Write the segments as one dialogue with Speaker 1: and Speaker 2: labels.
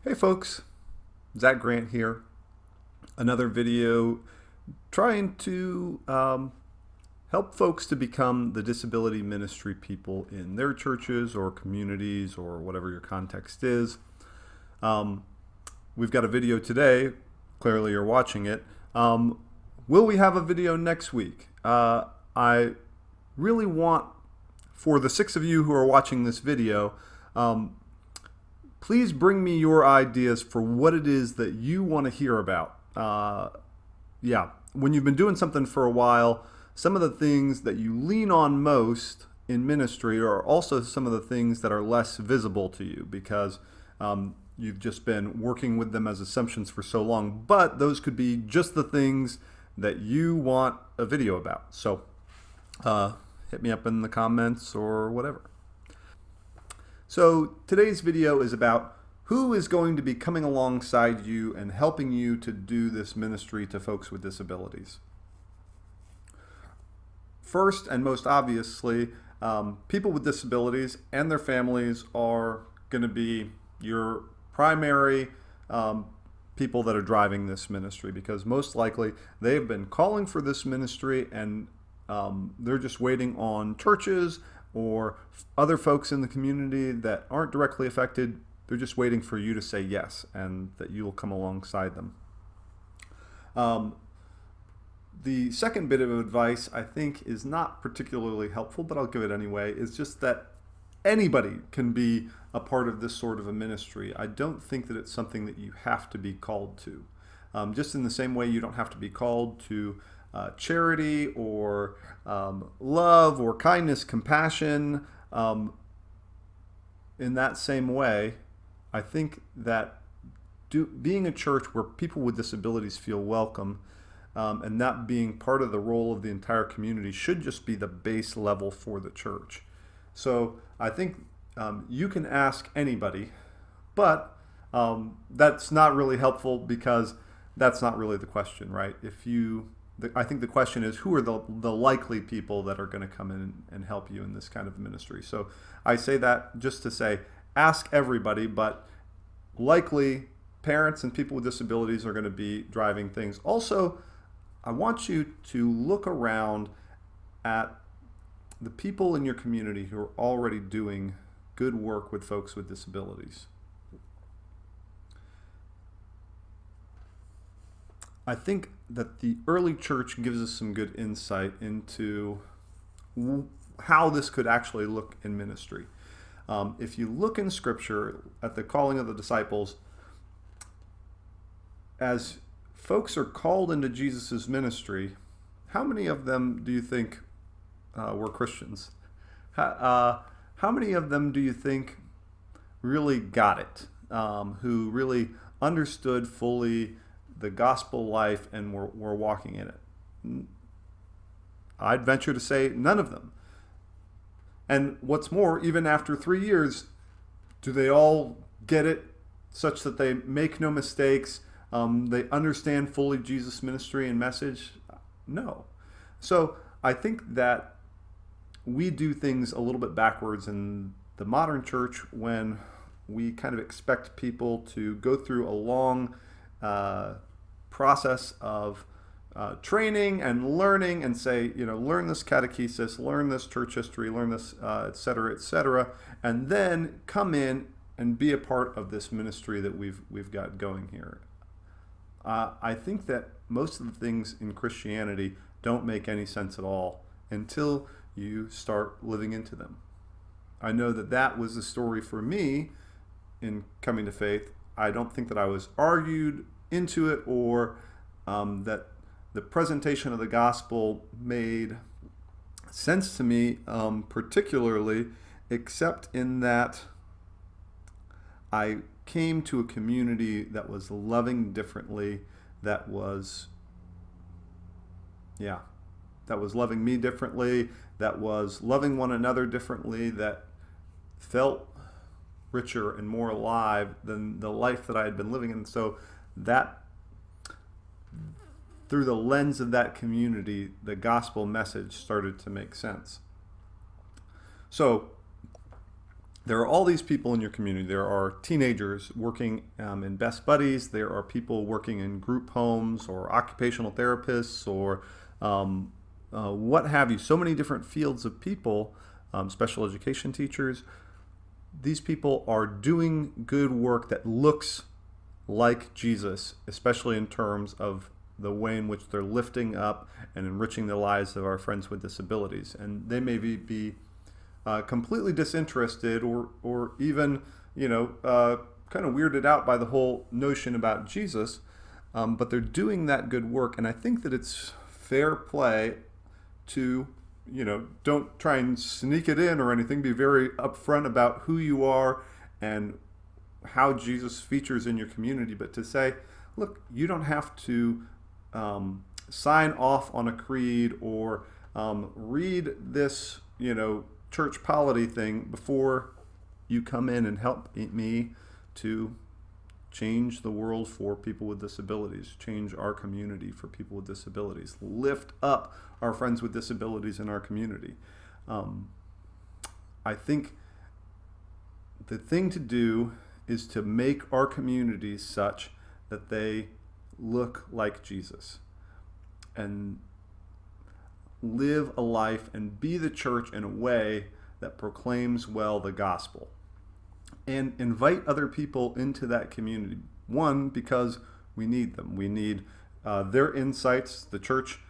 Speaker 1: Hey folks, Zach Grant here. Another video trying to help folks to become the disability ministry people in their churches or communities or whatever your context is. We've got a video today. Clearly you're watching it. Will we have a video next week? I really want, for the 6 of you who are watching this video, please bring me your ideas for what it is that you want to hear about. When you've been doing something for a while, some of the things that you lean on most in ministry are also some of the things that are less visible to you because you've just been working with them as assumptions for so long. But those could be just the things that you want a video about. So hit me up in the comments or whatever. So today's video is about who is going to be coming alongside you and helping you to do this ministry to folks with disabilities. First and most obviously, people with disabilities and their families are going to be your primary people that are driving this ministry, because most likely they've been calling for this ministry and they're just waiting on churches or other folks in the community that aren't directly affected. They're just waiting for you to say yes and that you will come alongside them. The second bit of advice I think is not particularly helpful, but I'll give it anyway, is just that anybody can be a part of this sort of a ministry. I don't think that it's something that you have to be called to. Just in the same way you don't have to be called to charity or love or kindness, compassion. In that same way, I think that being a church where people with disabilities feel welcome and that being part of the role of the entire community should just be the base level for the church. So I think you can ask anybody, but that's not really helpful because that's not really the question, right? I think the question is, who are the likely people that are going to come in and help you in this kind of ministry? So I say that just to say, ask everybody, but likely parents and people with disabilities are going to be driving things. Also, I want you to look around at the people in your community who are already doing good work with folks with disabilities. I think that the early church gives us some good insight into how this could actually look in ministry. If you look in Scripture at the calling of the disciples, as folks are called into Jesus' ministry, how many of them do you think were Christians? How many of them do you think really got it, who really understood fully the gospel life and were walking in it? I'd venture to say none of them. And what's more, even after 3 years, do they all get it such that they make no mistakes? They understand fully Jesus' ministry and message? No. So I think that we do things a little bit backwards in the modern church when we kind of expect people to go through a long process of training and learning and say, learn this catechesis, learn this church history, learn this, et cetera, and then come in and be a part of this ministry that we've got going here. I think that most of the things in Christianity don't make any sense at all until you start living into them. I know that was the story for me in coming to faith. I don't think that I was argued into it or that the presentation of the gospel made sense to me particularly, except in that I came to a community that was loving differently, that was loving me differently, that was loving one another differently, that felt richer and more alive than the life that I had been living in. So that, through the lens of that community, the gospel message started to make sense. So there are all these people in your community. There are teenagers working in Best Buddies. There are people working in group homes or occupational therapists or what have you. So many different fields of people, special education teachers. These people are doing good work that looks like Jesus, especially in terms of the way in which they're lifting up and enriching the lives of our friends with disabilities. And they may be completely disinterested or even, kind of weirded out by the whole notion about Jesus, but they're doing that good work. And I think that it's fair play to, don't try and sneak it in or anything. Be very upfront about who you are and how Jesus features in your community, but to say, look, you don't have to sign off on a creed or read this, church polity thing before you come in and help me to change the world for people with disabilities, change our community for people with disabilities, lift up our friends with disabilities in our community. I think the thing to do is to make our communities such that they look like Jesus and live a life and be the church in a way that proclaims well the gospel. And invite other people into that community. One, because we need them. We need their insights. The church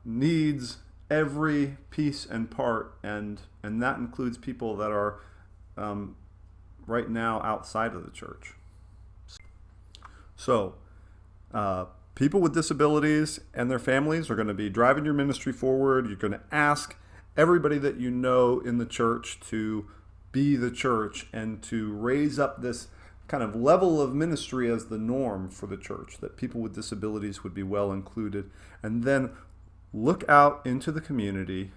Speaker 1: needs every piece and part, and that includes people that are right now outside of the church. So, people with disabilities and their families are going to be driving your ministry forward. You're going to ask everybody that you know in the church to be the church and to raise up this kind of level of ministry as the norm for the church, that people with disabilities would be well included. And then look out into the community,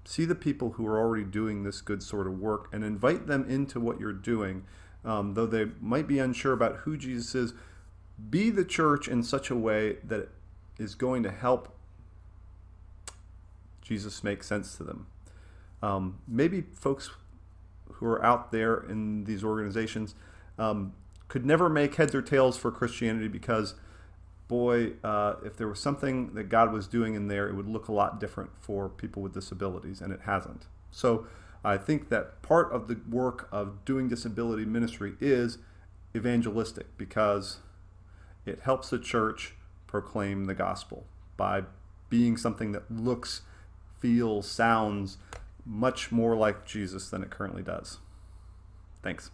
Speaker 1: see the people who are already doing this good sort of work, and invite them into what you're doing. Though they might be unsure about who Jesus is, be the church in such a way that it is going to help Jesus make sense to them. Maybe folks who are out there in these organizations could never make heads or tails for Christianity because, boy, if there was something that God was doing in there, it would look a lot different for people with disabilities, and it hasn't. So I think that part of the work of doing disability ministry is evangelistic because it helps the church proclaim the gospel by being something that looks, feels, sounds much more like Jesus than it currently does. Thanks.